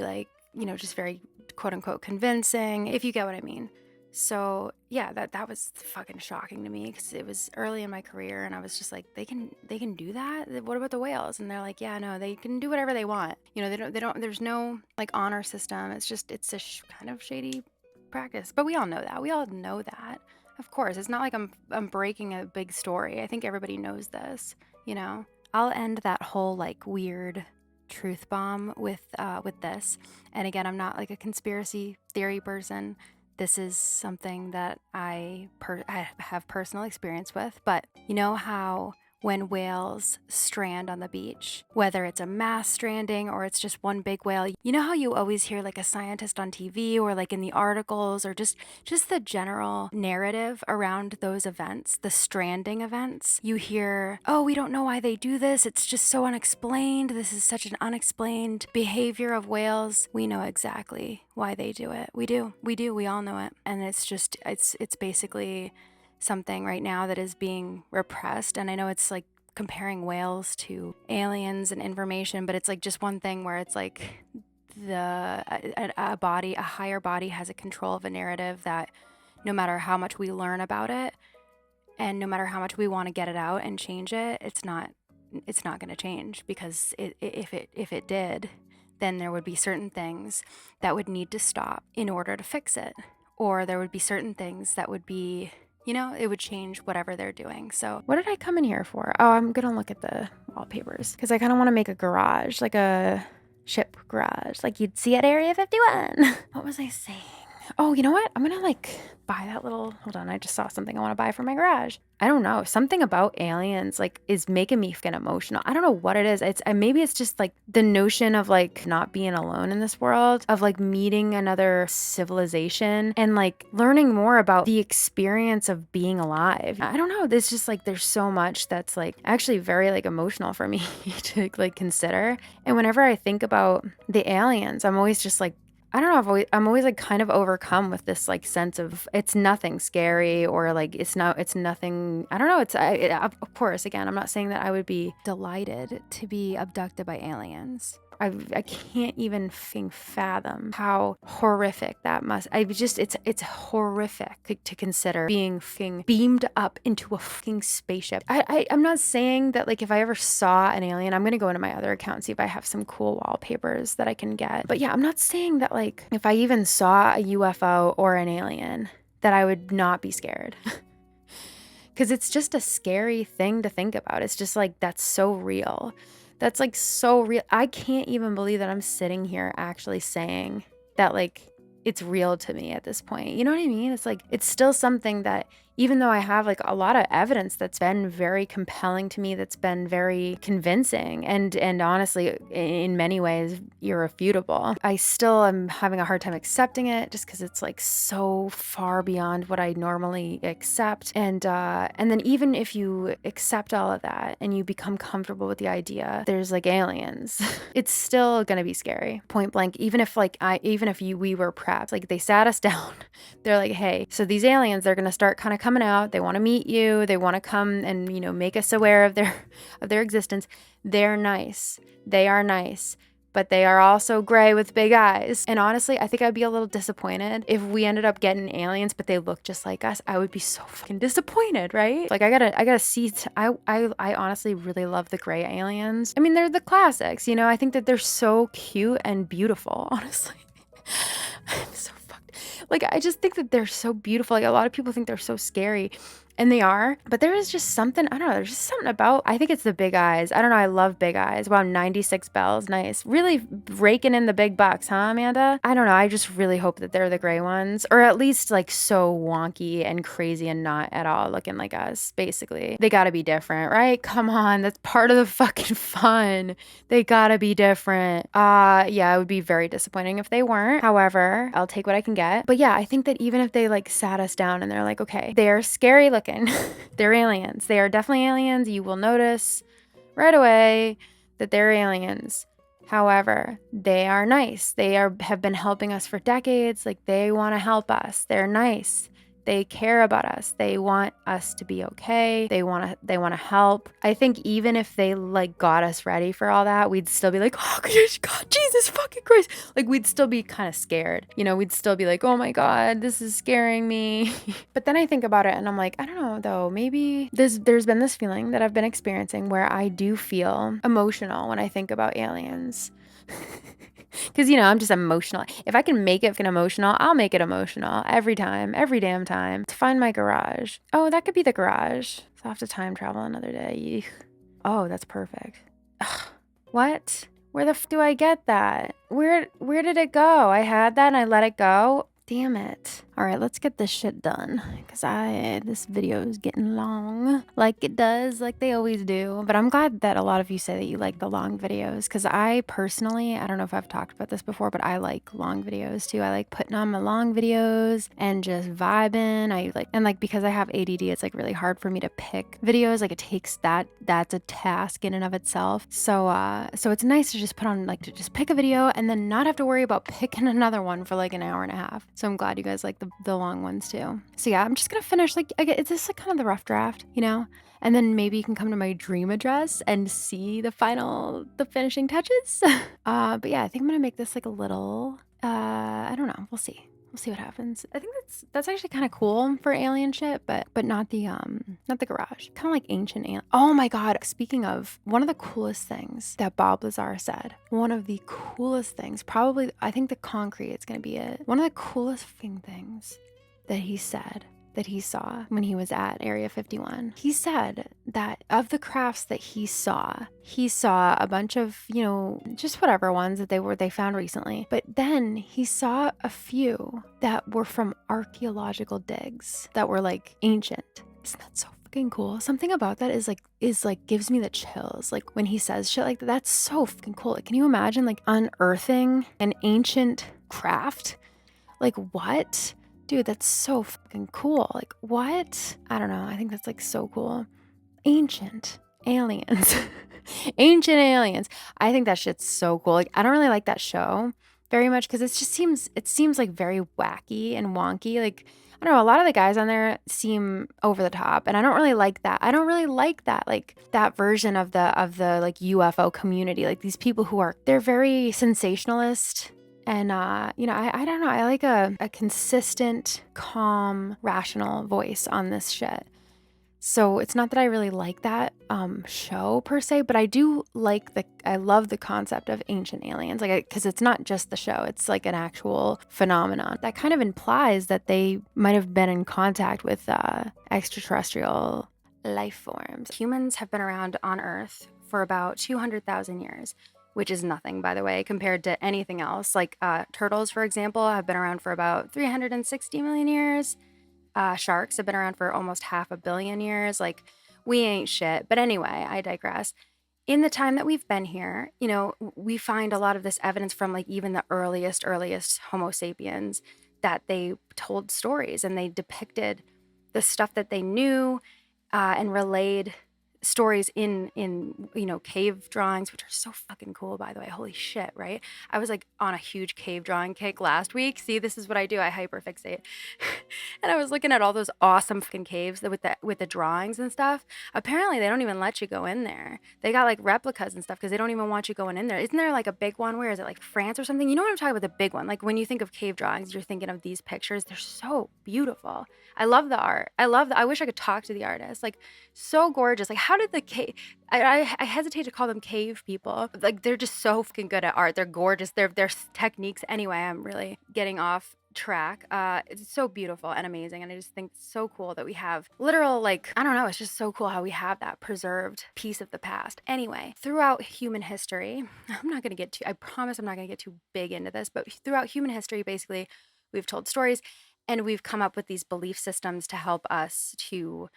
like, you know, just very quote unquote convincing, if you get what I mean. So yeah, that was fucking shocking to me, because it was early in my career, and I was just like, they can do that? What about the whales? And they're like, yeah, no, they can do whatever they want. You know, they don't. There's no like honor system. It's a kind of shady practice. But we all know that. Of course, it's not like I'm breaking a big story. I think everybody knows this, you know. I'll end that whole like weird truth bomb with this. And again, I'm not like a conspiracy theory person. This is something that I have personal experience with. But you know how when whales strand on the beach, whether it's a mass stranding or it's just one big whale, you know how you always hear like a scientist on TV or like in the articles or just the general narrative around those events, the stranding events. You hear, oh, we don't know why they do this. It's just so unexplained. This is such an unexplained behavior of whales. We know exactly why they do it. We do. We all know it. And it's basically something right now that is being repressed. And I know it's like comparing whales to aliens and information, but it's like just one thing where it's like a higher body has a control of a narrative that no matter how much we learn about it and no matter how much we want to get it out and change it, it's not going to change, because if it did, then there would be certain things that would need to stop in order to fix it, or there would be certain things that would be, you know, it would change whatever they're doing. So what did I come in here for? Oh, I'm gonna look at the wallpapers because I kind of want to make a garage, like a ship garage, like you'd see at Area 51. What was I saying? Oh, you know what? I'm gonna like buy that little, hold on, I just saw something I want to buy for my garage. I don't know, something about aliens like is making me fucking emotional. I don't know what it is. Maybe it's just like the notion of like not being alone in this world, of like meeting another civilization and like learning more about the experience of being alive. I don't know, there's just like there's so much that's like actually very like emotional for me to like consider. And whenever I think about the aliens, I'm always just like, I don't know, I'm always like kind of overcome with this like sense of it's nothing scary, or like it's nothing, I don't know, of course, again, I'm not saying that I would be delighted to be abducted by aliens. I can't even fathom how horrific that must. It's horrific to consider being beamed up into a spaceship. I'm not saying that like if I ever saw an alien, I'm gonna go into my other account and see if I have some cool wallpapers that I can get. But yeah, I'm not saying that like if I even saw a UFO or an alien that I would not be scared. Because it's just a scary thing to think about. It's just like that's so real. That's like so real. I can't even believe that I'm sitting here actually saying that like it's real to me at this point. You know what I mean? It's like it's still something that even though I have like a lot of evidence that's been very compelling to me, that's been very convincing and honestly in many ways irrefutable, I still am having a hard time accepting it just because it's like so far beyond what I normally accept. And then even if you accept all of that and you become comfortable with the idea there's like aliens, it's still gonna be scary. Point blank, even if we were prepped, like they sat us down, they're like, hey, so these aliens, they're gonna start kind of coming out, they want to meet you, they want to come and, you know, make us aware of their existence. They're nice, they are nice, but they are also gray with big eyes. And honestly, I think I'd be a little disappointed if we ended up getting aliens but they look just like us. I would be so fucking disappointed, right? Like I gotta see. I honestly really love the gray aliens. I mean, they're the classics, you know. I think that they're so cute and beautiful, honestly. I'm so fucked. Like, I just think that they're so beautiful. Like, a lot of people think they're so scary, and they are, but there is just something, I don't know, there's just something about, I think it's the big eyes. I don't know, I love big eyes. Wow, 96 bells, nice. Really raking in the big bucks, huh, Amanda? I don't know, I just really hope that they're the gray ones, or at least like so wonky and crazy and not at all looking like us, basically. They gotta be different, right? Come on, that's part of the fucking fun. They gotta be different. Yeah, it would be very disappointing if they weren't. However, I'll take what I can get. But yeah, I think that even if they like sat us down and they're like, okay, they're scary looking, they're aliens. They are definitely aliens. You will notice right away that they're aliens. However, they are nice. Have been helping us for decades. Like they want to help us. They're nice. They care about us. They want us to be okay. They want to help. I think even if they like got us ready for all that, we'd still be like, oh God, Jesus fucking Christ. Like we'd still be kind of scared. You know, we'd still be like, oh my God, this is scaring me. But then I think about it and I'm like, I don't know though, maybe there's been this feeling that I've been experiencing where I do feel emotional when I think about aliens. Because, you know, I'm just emotional. If I can make it fucking emotional, I'll make it emotional every time, every damn time. To find my garage. Oh, that could be the garage. So I'll have to time travel another day. Eek. Oh, that's perfect. Ugh. What? Where the f do I get that? Where did it go? I had that and I let it go. Damn it. All right, let's get this shit done because this video is getting long like it does, like they always do. But I'm glad that a lot of you say that you like the long videos because I personally, I don't know if I've talked about this before, but I like long videos too. I like putting on my long videos and just vibing. Because I have ADD, it's like really hard for me to pick videos. Like it takes that's a task in and of itself. So it's nice to just put on to just pick a video and then not have to worry about picking another one for like an hour and a half. So I'm glad you guys like the long ones too. So yeah, I'm just gonna finish it's just like kind of the rough draft, you know? And then maybe you can come to my dream address and see the finishing touches. But yeah, I think I'm gonna make this like a little, I don't know, we'll see. We'll see what happens. I think that's actually kind of cool for alien shit, but not the garage. Kind of like ancient alien. Oh my god! Speaking of, one of the coolest things that Bob Lazar said. One of the coolest things, probably I think the concrete is gonna be it. One of the coolest things that he said that he saw when he was at Area 51. He said that of the crafts that he saw a bunch of, you know, just whatever ones that they found recently. But then he saw a few that were from archaeological digs that were like ancient. Isn't that so fucking cool? Something about that is like gives me the chills. Like when he says shit like that, that's so fucking cool. Like, can you imagine like unearthing an ancient craft? Like what? Dude, that's so fucking cool. Like, what? I don't know. I think that's like so cool. Ancient aliens. Ancient aliens. I think that shit's so cool. Like, I don't really like that show very much because it seems like very wacky and wonky. Like, I don't know, a lot of the guys on there seem over the top, and I don't really like that. I don't really like that, like that version of the like UFO community. Like these people they're very sensationalist. And, you know, I don't know. I like a consistent, calm, rational voice on this shit. So it's not that I really like that show per se, but I do like I love the concept of ancient aliens, like because it's not just the show, it's like an actual phenomenon that kind of implies that they might have been in contact with extraterrestrial life forms. Humans have been around on Earth for about 200,000 years. Which is nothing, by the way, compared to anything else. Like turtles, for example, have been around for about 360 million years. Sharks have been around for almost 500 million years. Like, we ain't shit. But anyway, I digress. In the time that we've been here, you know, we find a lot of this evidence from like even the earliest Homo sapiens that they told stories and they depicted the stuff that they knew and relayed stories in you know, cave drawings, which are so fucking cool, by the way. Holy shit, right? I was like on a huge cave drawing kick last week. See, this is what I do. I hyperfixate. And I was looking at all those awesome fucking caves with the drawings and stuff. Apparently they don't even let you go in there. They got like replicas and stuff because they don't even want you going in there. Isn't there like a big one? Where is it, like France or something? You know what I'm talking about, the big one. Like when you think of cave drawings, you're thinking of these pictures. They're so beautiful. I love the art. I wish I could talk to the artist. Like, so gorgeous. Like, how did the cave... I hesitate to call them cave people. Like, they're just so fucking good at art. They're gorgeous. Their techniques... Anyway, I'm really getting off track. It's so beautiful and amazing, and I just think it's so cool that we have literal, like, I don't know, it's just so cool how we have that preserved piece of the past. Anyway, throughout human history, I promise I'm not gonna get too big into this, but throughout human history, basically, we've told stories and we've come up with these belief systems to help us to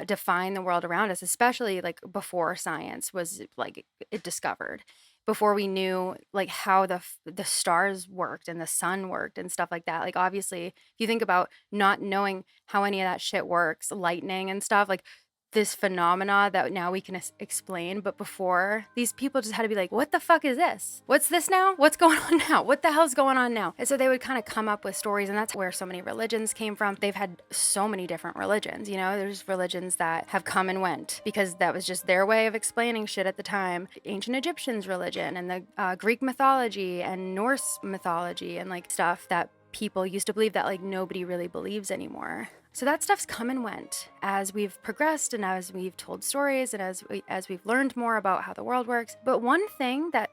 define the world around us, especially like before science was like discovered, before we knew like how the stars worked and the sun worked and stuff like that. Like, obviously, if you think about not knowing how any of that shit works, lightning and stuff, like this phenomena that now we can explain, but before, these people just had to be like, what the fuck is this? What's this now? What's going on now? What the hell's going on now? And so they would kind of come up with stories, and that's where so many religions came from. They've had so many different religions, you know? There's religions that have come and went because that was just their way of explaining shit at the time. Ancient Egyptians' religion and the Greek mythology and Norse mythology and like stuff that people used to believe that like nobody really believes anymore. So that stuff's come and went as we've progressed and as we've told stories and as we've learned more about how the world works. But one thing that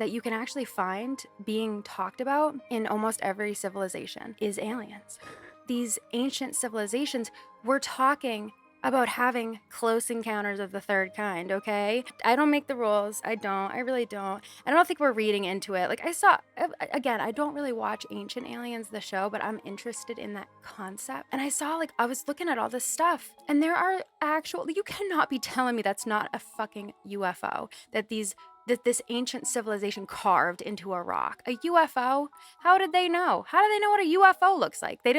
you can actually find being talked about in almost every civilization is aliens. These ancient civilizations were talking about having close encounters of the third kind, okay? I don't make the rules. I don't. I really don't. I don't think we're reading into it. Like, I saw, again, I don't really watch Ancient Aliens, the show, but I'm interested in that concept. And I saw, like, I was looking at all this stuff, and there are actual, you cannot be telling me that's not a fucking UFO, that this ancient civilization carved into a rock. A UFO? How did they know? How do they know what a UFO looks like? What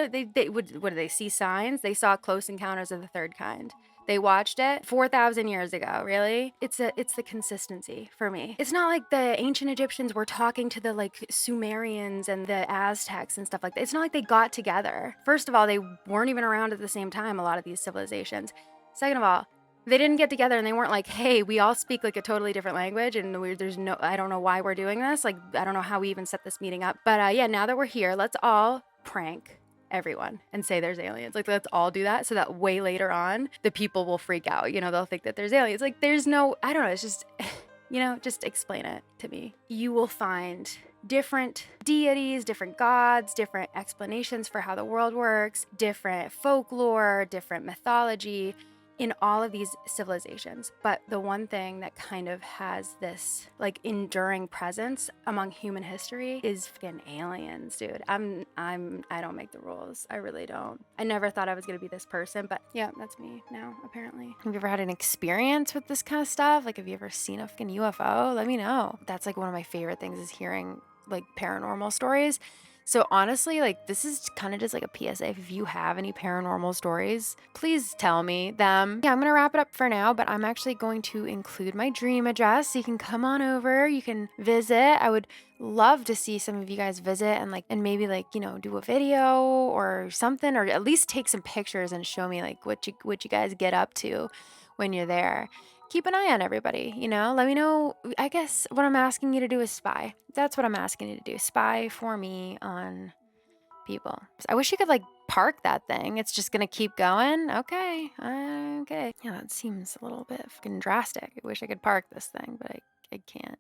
did they see signs? They saw Close Encounters of the Third Kind. They watched it 4,000 years ago, really? It's the consistency for me. It's not like the ancient Egyptians were talking to the like Sumerians and the Aztecs and stuff like that. It's not like they got together. First of all, they weren't even around at the same time, a lot of these civilizations. Second of all, they didn't get together and they weren't like, hey, we all speak like a totally different language and I don't know why we're doing this. Like, I don't know how we even set this meeting up. But yeah, now that we're here, let's all prank everyone and say there's aliens. Like, let's all do that so that way later on, the people will freak out. You know, they'll think that there's aliens. Like, there's no, I don't know. It's just, you know, just explain it to me. You will find different deities, different gods, different explanations for how the world works, different folklore, different mythology in all of these civilizations. But the one thing that kind of has this like enduring presence among human history is fucking aliens, dude. I don't make the rules. I really don't. I never thought I was gonna be this person, but yeah, that's me now, apparently. Have you ever had an experience with this kind of stuff? Like, have you ever seen a fucking UFO? Let me know. That's like one of my favorite things is hearing like paranormal stories. So honestly, like, this is kind of just like a PSA. If you have any paranormal stories, please tell me them. Yeah, I'm going to wrap it up for now, but I'm actually going to include my dream address. So you can come on over, you can visit. I would love to see some of you guys visit and maybe like, you know, do a video or something, or at least take some pictures and show me like what you guys get up to when you're there. Keep an eye on everybody, you know? Let me know. I guess what I'm asking you to do is spy. That's what I'm asking you to do. Spy for me on people. I wish you could like park that thing. It's just gonna keep going. Okay. Okay. Yeah, that seems a little bit fucking drastic. I wish I could park this thing, but I can't.